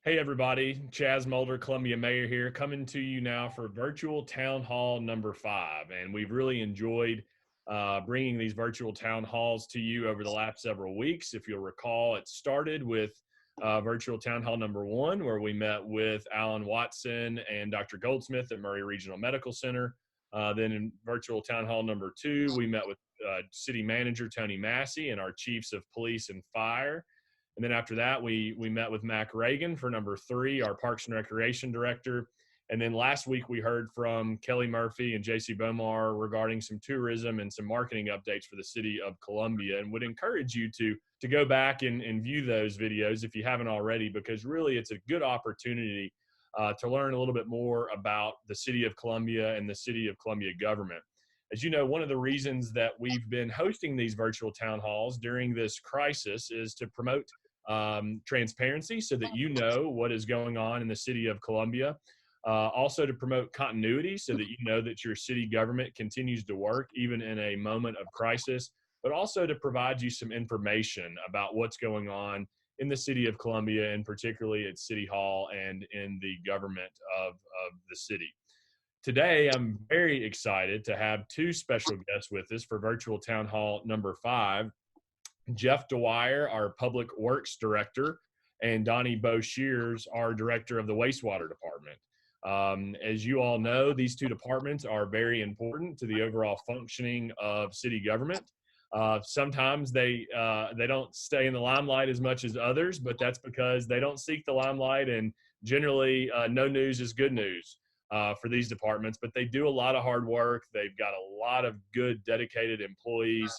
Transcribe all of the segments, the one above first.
Hey everybody, Chaz Molder, Columbia Mayor here, coming to you now for virtual town hall number 5. And we've really enjoyed bringing these virtual town halls to you over the last several weeks. If you'll recall, it started with virtual town hall number 1, where we met with Alan Watson and Dr. Goldsmith at Murray Regional Medical Center. Then in virtual town hall number 2, we met with City Manager Tony Massey and our Chiefs of Police and Fire. And then after that, we met with Mac Reagan for number 3, our Parks and Recreation Director. And then last week, we heard from Kelly Murphy and J.C. Bomar regarding some tourism and some marketing updates for the city of Columbia, and would encourage you to go back and view those videos if you haven't already, because really it's a good opportunity to learn a little bit more about the city of Columbia and the city of Columbia government. As you know, one of the reasons that we've been hosting these virtual town halls during this crisis is to promote transparency so that you know what is going on in the city of Columbia. Also to promote continuity so that you know that your city government continues to work even in a moment of crisis, but also to provide you some information about what's going on in the city of Columbia, and particularly at City Hall and in the government of the city. Today, I'm very excited to have 2 special guests with us for virtual town hall number 5. Jeff DeWire, our Public Works Director, and Donnie Boshers, our Director of the Wastewater Department. As you all know, these 2 departments are very important to the overall functioning of city government. Sometimes they don't stay in the limelight as much as others, but that's because they don't seek the limelight, and generally no news is good news for these departments. But they do a lot of hard work. They've got a lot of good, dedicated employees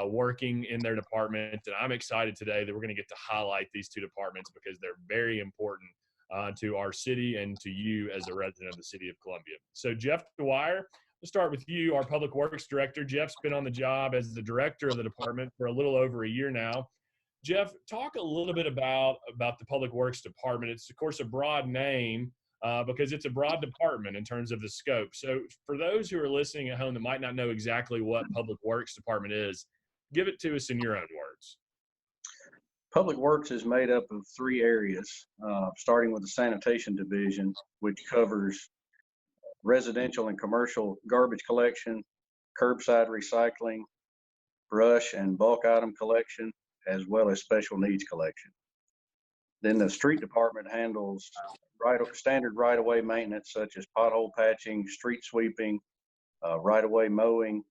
working in their department, and I'm excited today that we're going to get to highlight these 2 departments because they're very important to our city and to you as a resident of the city of Columbia. So Jeff DeWire, we'll start with you, our Public Works Director. Jeff's been on the job as the director of the department for a little over a year now. Jeff, talk a little bit about the Public Works Department. It's, of course, a broad name because it's a broad department in terms of the scope. So for those who are listening at home that might not know exactly what Public Works Department is, give it to us in your own words. Public Works is made up of 3 areas, starting with the Sanitation Division, which covers residential and commercial garbage collection, curbside recycling, brush and bulk item collection, as well as special needs collection. Then the Street Department handles standard right-of-way maintenance, such as pothole patching, street sweeping, right-of-way mowing,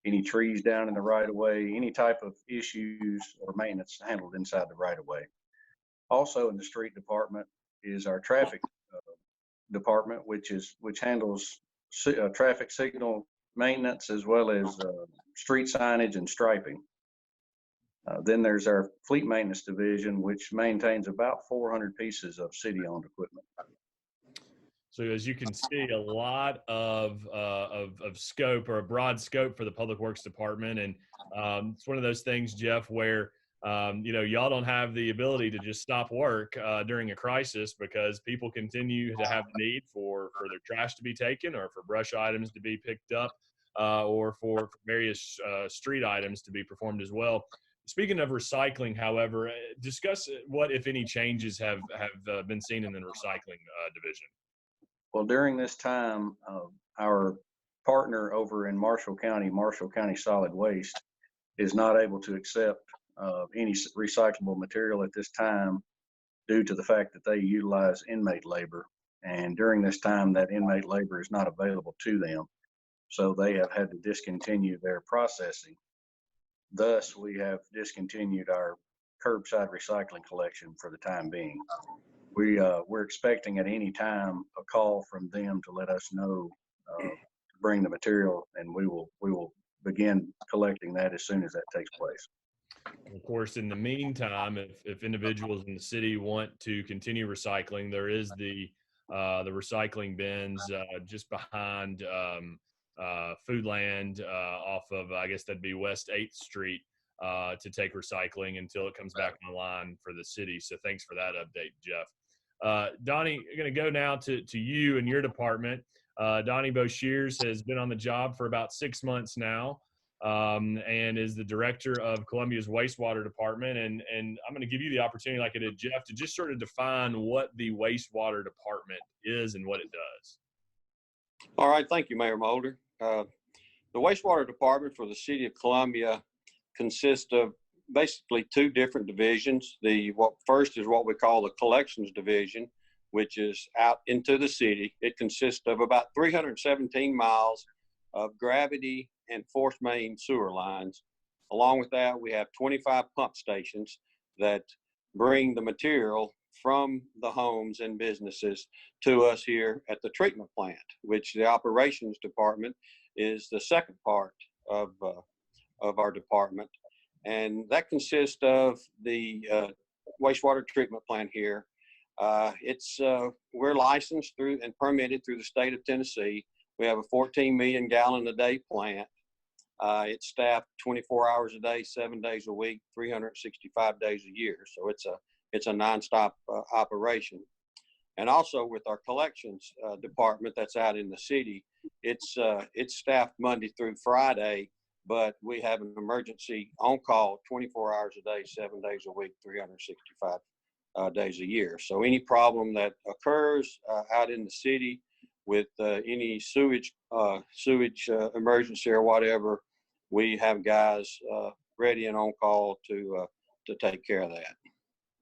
any trees down in the right-of-way, any type of issues or maintenance handled inside the right-of-way. Also in the Street Department is our Traffic Department, which handles traffic signal maintenance as well as street signage and striping. Then there's our Fleet Maintenance Division, which maintains about 400 pieces of city-owned equipment. So as you can see, a lot of scope, or a broad scope, for the Public Works Department. And it's one of those things, Jeff, where y'all don't have the ability to just stop work during a crisis, because people continue to have the need for their trash to be taken, or for brush items to be picked up, or for various street items to be performed as well. Speaking of recycling, however, discuss what, if any, changes have been seen in the recycling division. Well, during this time, our partner over in Marshall County Solid Waste, is not able to accept any recyclable material at this time due to the fact that they utilize inmate labor. And during this time, that inmate labor is not available to them. So they have had to discontinue their processing. Thus, we have discontinued our curbside recycling collection for the time being. We're expecting at any time a call from them to let us know to bring the material, and we will begin collecting that as soon as that takes place. Of course, in the meantime, if individuals in the city want to continue recycling, there is the recycling bins just behind Foodland off of, I guess that'd be West 8th Street, to take recycling until it comes back online for the city. So thanks for that update, Jeff. Donnie, I'm going to go now to you and your department. Donnie Boshers has been on the job for about 6 months now. and is the director of Columbia's Wastewater Department. And I'm going to give you the opportunity, like I did Jeff, to just sort of define what the Wastewater Department is and what it does. All right, thank you, Mayor Molder. The Wastewater Department for the City of Columbia consists of basically two different divisions. First is what we call the Collections Division, which is out into the city. It consists of about 317 miles of gravity and force main sewer lines. Along with that, we have 25 pump stations that bring the material from the homes and businesses to us here at the treatment plant, which the Operations Department is the second part of our department. And that consists of the wastewater treatment plant here. We're licensed through and permitted through the state of Tennessee. We have a 14 million gallon a day plant. It's staffed 24 hours a day, 7 days a week, 365 days a year. So it's a nonstop operation. And also with our collections department that's out in the city, it's staffed Monday through Friday, but we have an emergency on call 24 hours a day, 7 days a week, 365 days a year. So any problem that occurs out in the city with any sewage emergency or whatever, we have guys ready and on call to take care of that.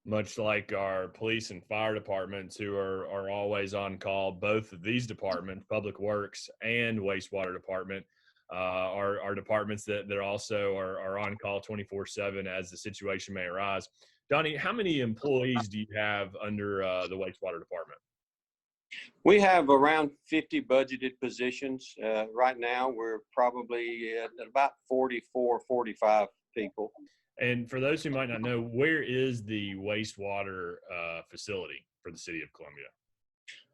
Much like our police and fire departments, who are always on call. Both of these departments, Public Works and Wastewater Department, are departments that also are on call 24/7 as the situation may arise. Donnie, how many employees do you have under the Wastewater Department? We have around 50 budgeted positions. Right now, we're probably at about 44, 45 people. And for those who might not know, where is the wastewater facility for the city of Columbia?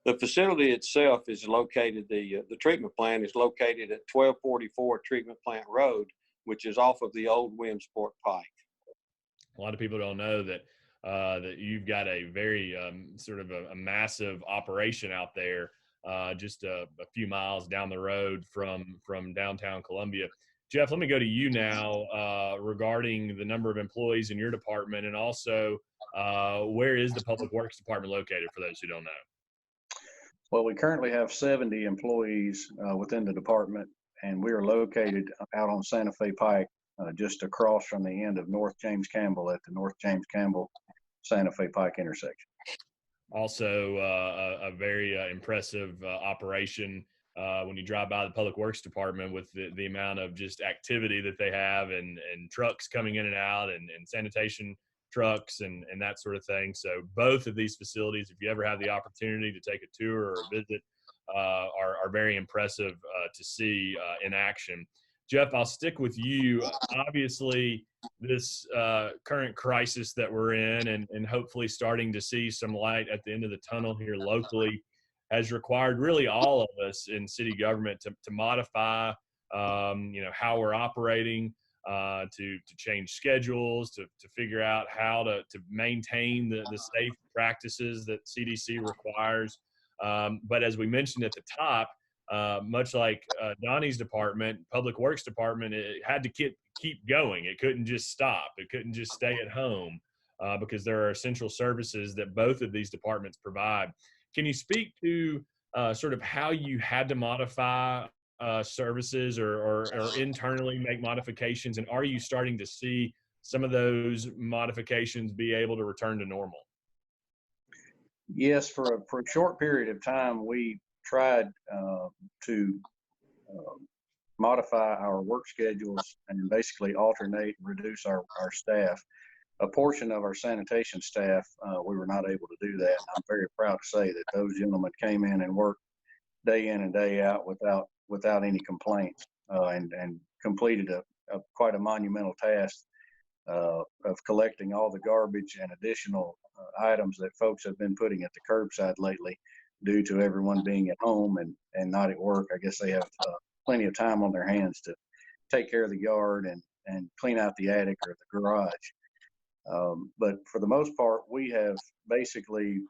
The facility itself is located, the treatment plant is located at 1244 Treatment Plant Road, which is off of the old Williamsport Pike. A lot of people don't know that that you've got a very sort of a massive operation out there, just a few miles down the road from downtown Columbia. Jeff, let me go to you now regarding the number of employees in your department, and also where is the Public Works Department located for those who don't know? Well, we currently have 70 employees within the department, and we are located out on Santa Fe Pike, just across from the end of North James Campbell at the North James Campbell Santa Fe Pike intersection. Also, a very impressive operation when you drive by the Public Works Department, with the amount of just activity that they have, and trucks coming in and out, and sanitation trucks and that sort of thing. So both of these facilities, if you ever have the opportunity to take a tour or a visit, are very impressive to see in action. Jeff, I'll stick with you. Obviously, this current crisis that we're in, and hopefully starting to see some light at the end of the tunnel here locally, has required really all of us in city government to modify, how we're operating, to change schedules, to figure out how to maintain the safe practices that CDC requires. But as we mentioned at the top, much like Donnie's department, Public Works Department, it had to keep going. It couldn't just stop. It couldn't just stay at home because there are essential services that both of these departments provide. Can you speak to sort of how you had to modify services or internally make modifications, and are you starting to see some of those modifications be able to return to normal? Yes, for a short period of time, we tried to modify our work schedules and basically alternate and reduce our staff. A portion of our sanitation staff, we were not able to do that. I'm very proud to say that those gentlemen came in and worked day in and day out without any complaints, and completed quite a monumental task of collecting all the garbage and additional items that folks have been putting at the curbside lately due to everyone being at home and not at work. I guess they have plenty of time on their hands to take care of the yard and clean out the attic or the garage. But for the most part, we have basically,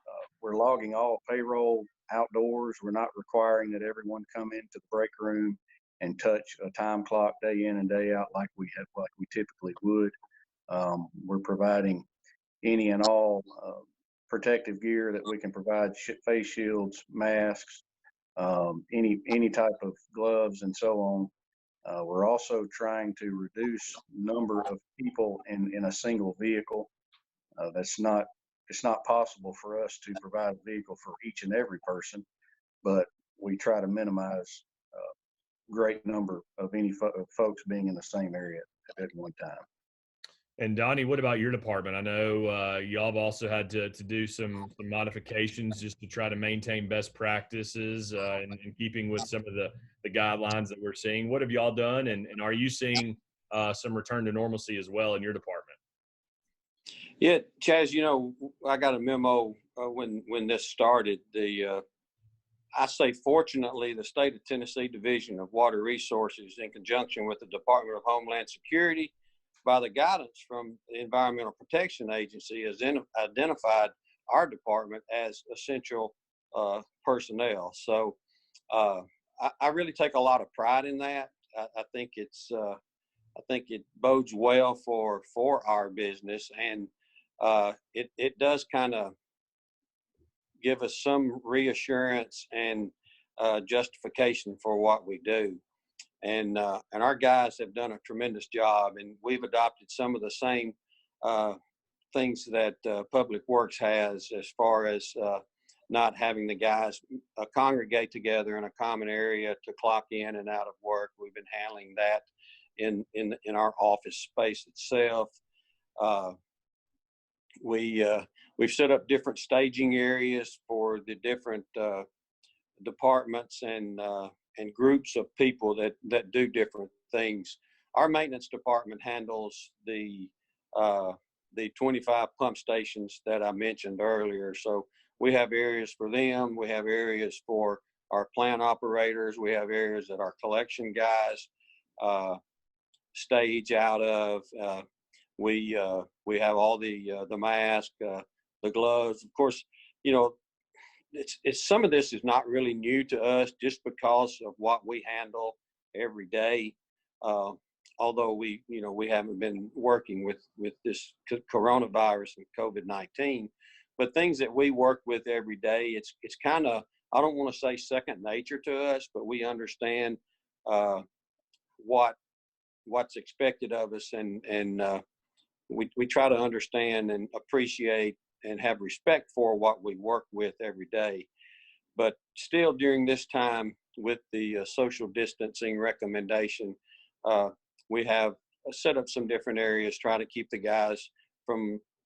we're logging all payroll outdoors. We're not requiring that everyone come into the break room and touch a time clock day in and day out like we typically would. We're providing any and all protective gear that we can provide: face shields, masks, any type of gloves, and so on. We're also trying to reduce number of people in a single vehicle. It's not possible for us to provide a vehicle for each and every person, but we try to minimize great number of folks being in the same area at one time. And Donnie, what about your department? I know y'all have also had to do some modifications just to try to maintain best practices in keeping with some of the guidelines that we're seeing. What have y'all done, and are you seeing some return to normalcy as well in your department? Yeah, Chaz, I got a memo when this started. I say, fortunately, the state of Tennessee Division of Water Resources, in conjunction with the Department of Homeland Security, by the guidance from the Environmental Protection Agency, has identified our department as essential personnel. So I really take a lot of pride in that. I think it bodes well for our business, and it does kind of give us some reassurance and justification for what we do. And our guys have done a tremendous job, and we've adopted some of the same things that Public Works has, as far as not having the guys congregate together in a common area to clock in and out of work. We've been handling that in our office space itself. We've set up different staging areas for the different departments and groups of people that do different things. Our maintenance department handles the 25 pump stations that I mentioned earlier. So we have areas for them. We have areas for our plant operators. We have areas that our collection guys stage out of. We have all the mask, the gloves. Of course, it's some of this is not really new to us, just because of what we handle every day. Although we haven't been working with this coronavirus and COVID-19, but things that we work with every day, it's kind of, I don't want to say second nature to us, but we understand what's expected of us, and we try to understand and appreciate and have respect for what we work with every day. But still, during this time, with the social distancing recommendation, we have set up some different areas, try to keep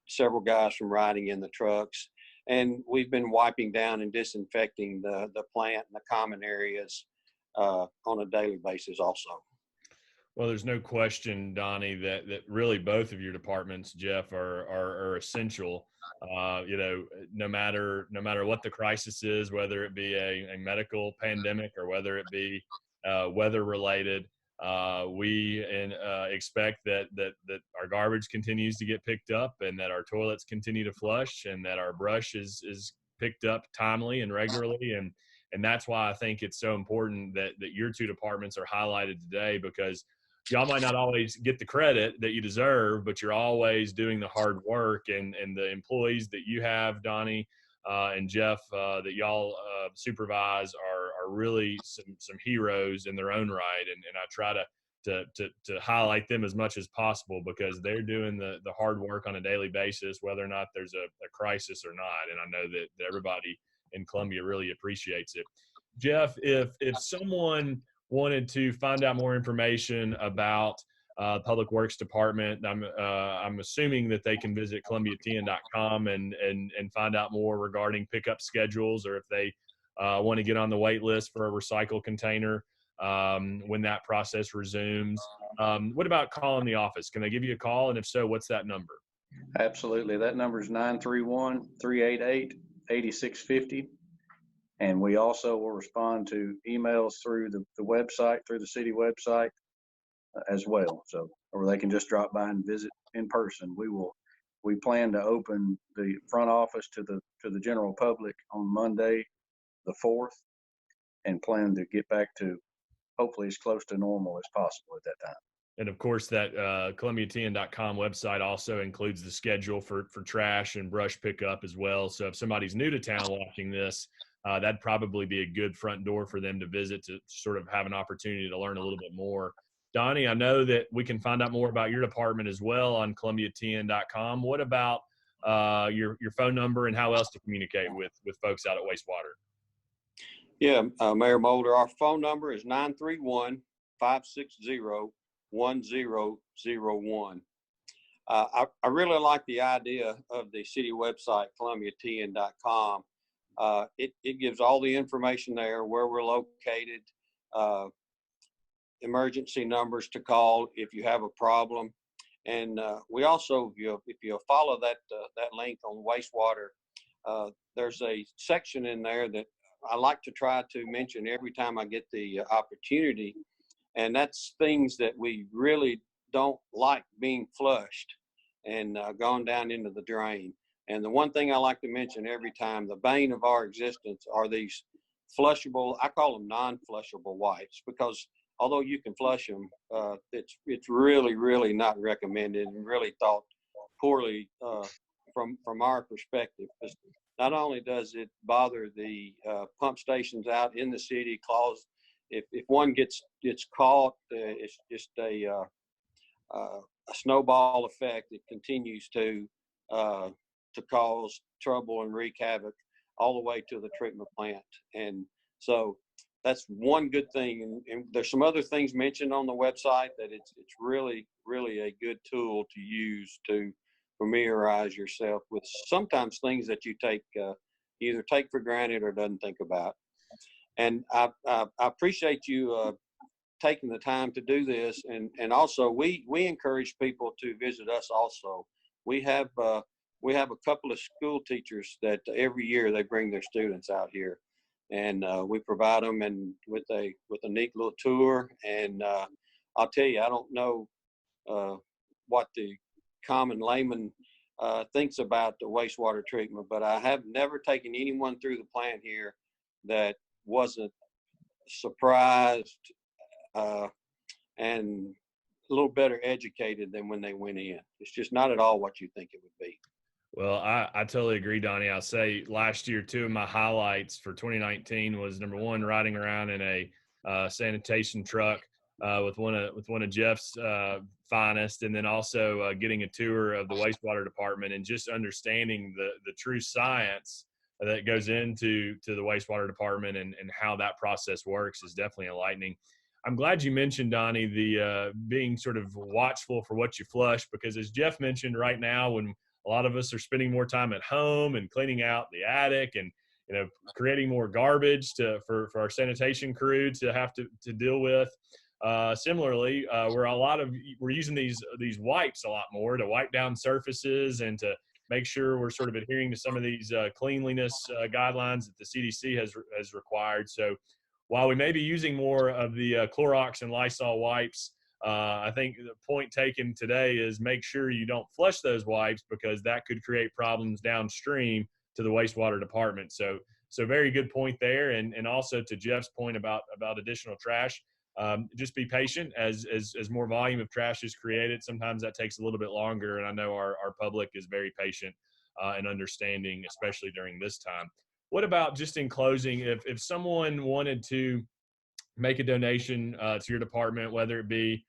several guys from riding in the trucks. And we've been wiping down and disinfecting the plant and the common areas on a daily basis also. Well, there's no question, Donnie, that really both of your departments, Jeff, are essential. No matter what the crisis is, whether it be a medical pandemic or whether it be weather related, we expect that our garbage continues to get picked up, and that our toilets continue to flush, and that our brush is picked up timely and regularly. And that's why I think it's so important that your two departments are highlighted today, because y'all might not always get the credit that you deserve, but you're always doing the hard work, and the employees that you have, Donnie and Jeff, that y'all supervise are really some heroes in their own right. And I try to highlight them as much as possible, because they're doing the hard work on a daily basis, whether or not there's a crisis or not. And I know that everybody in Columbia really appreciates it. Jeff, if someone wanted to find out more information about Public Works Department, I'm assuming that they can visit columbiatn.com and find out more regarding pickup schedules, or if they want to get on the wait list for a recycle container when that process resumes. What about calling the office? Can they give you a call? And if so, what's that number? Absolutely. That number is 931-388-8650. And we also will respond to emails through the website, through the city website as well. So, or they can just drop by and visit in person. We plan to open the front office to the general public on Monday, the 4th, and plan to get back to hopefully as close to normal as possible at that time. And of course, that ColumbiaTN.com website also includes the schedule for trash and brush pickup as well. So if somebody's new to town watching this, that'd probably be a good front door for them to visit to sort of have an opportunity to learn a little bit more. Donnie, I know that we can find out more about your department as well on ColumbiaTN.com. What about your phone number and how else to communicate with folks out at Wastewater? Yeah, Mayor Molder, our phone number is 931-560-1001. I really like the idea of the city website, ColumbiaTN.com. It gives all the information there, where we're located, emergency numbers to call if you have a problem. And we also, if you follow that link on Wastewater, there's a section in there that I like to try to mention every time I get the opportunity. And that's things that we really don't like being flushed and gone down into the drain. And the one thing I like to mention every time, the bane of our existence, are these flushable, I call them non-flushable wipes, because although you can flush them, it's really, really not recommended and really thought poorly from our perspective. Not only does it bother the pump stations out in the city, cause if one gets caught, it's just a snowball effect. It continues to cause trouble and wreak havoc all the way to the treatment plant. And so that's one good thing. And there's some other things mentioned on the website that it's really, really a good tool to use to familiarize yourself with sometimes things that you either take for granted or doesn't think about. And I appreciate you taking the time to do this. And also we encourage people to visit us also. We have a couple of school teachers that every year they bring their students out here, and we provide them with a neat little tour. And I'll tell you, I don't know what the common layman thinks about the wastewater treatment, but I have never taken anyone through the plant here that wasn't surprised and a little better educated than when they went in. It's just not at all what you think it would be. Well, I totally agree, Donnie. I'll say last year, two of my highlights for 2019 was, number one, riding around in a sanitation truck with one of Jeff's finest, and then also getting a tour of the wastewater department and just understanding the true science that goes into the wastewater department and how that process works is definitely enlightening. I'm glad you mentioned, Donnie, the being sort of watchful for what you flush, because as Jeff mentioned, right now, when a lot of us are spending more time at home and cleaning out the attic and creating more garbage for our sanitation crew to have to deal with. Similarly, we're using these wipes a lot more to wipe down surfaces and to make sure we're sort of adhering to some of these cleanliness guidelines that the CDC has required. So while we may be using more of the Clorox and Lysol wipes, I think the point taken today is make sure you don't flush those wipes, because that could create problems downstream to the wastewater department. So very good point there. And also to Jeff's point about additional trash, just be patient as more volume of trash is created. Sometimes that takes a little bit longer. And I know our public is very patient and understanding, especially during this time. What about, just in closing, if someone wanted to make a donation to your department, whether it be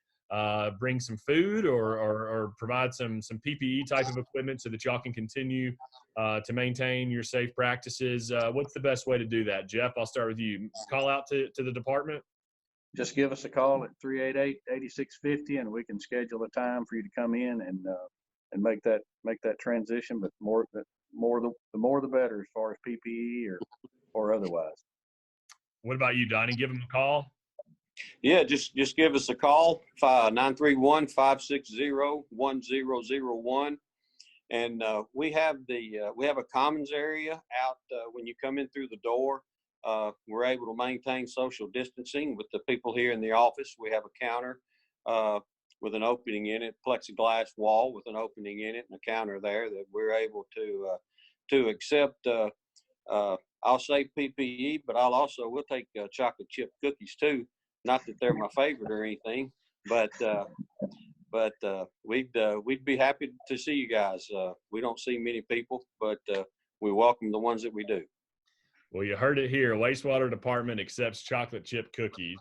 bring some food or provide some PPE type of equipment so that y'all can continue to maintain your safe practices, what's the best way to do that? Jeff, I'll start with you. Call out to the department. Just give us a call at 388-8650, and we can schedule a time for you to come in and make that transition. But the more the better, as far as PPE or otherwise. What about you, Donnie? Give them a call. Yeah, just give us a call, 931-560-1001. And we have a commons area out when you come in through the door. We're able to maintain social distancing with the people here in the office. We have a counter with an opening in it, plexiglass wall with an opening in it, and a counter there that we're able to accept. I'll say PPE, but we'll take chocolate chip cookies too. Not that they're my favorite or anything, but we'd be happy to see you guys. We don't see many people, but we welcome the ones that we do. Well, you heard it here. Wastewater Department accepts chocolate chip cookies,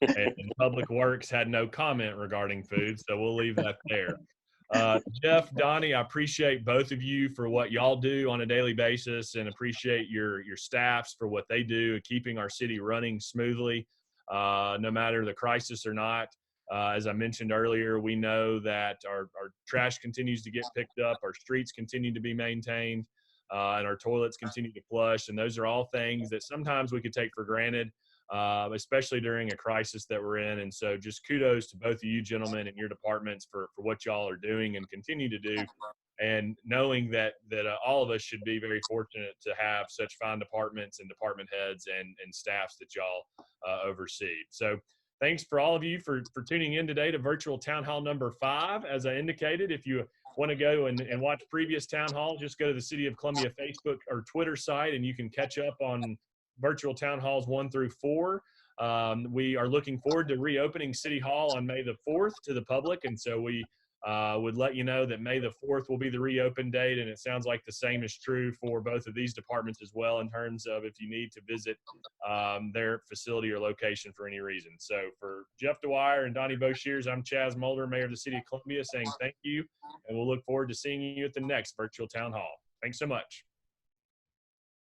and Public Works had no comment regarding food, so we'll leave that there. Jeff, Donnie, I appreciate both of you for what y'all do on a daily basis, and appreciate your staffs for what they do, keeping our city running smoothly, no matter the crisis or not. As I mentioned earlier, we know that our trash continues to get picked up, our streets continue to be maintained, and our toilets continue to flush. And those are all things that sometimes we could take for granted, especially during a crisis that we're in. And so just kudos to both of you gentlemen and your departments for what y'all are doing and continue to do. And knowing that all of us should be very fortunate to have such fine departments and department heads and staffs that y'all oversee. So thanks for all of you for tuning in today to Virtual Town Hall number 5. As I indicated, if you want to go and watch previous town halls, just go to the City of Columbia Facebook or Twitter site, and you can catch up on virtual town halls 1 through 4. We are looking forward to reopening City Hall on May the 4th to the public, and so we would let you know that May the 4th will be the reopen date, and it sounds like the same is true for both of these departments as well, in terms of if you need to visit their facility or location for any reason. So for Jeff Dwyer and Donnie Boshers, I'm Chaz Molder, Mayor of the City of Columbia, saying thank you, and we'll look forward to seeing you at the next virtual town hall. Thanks so much.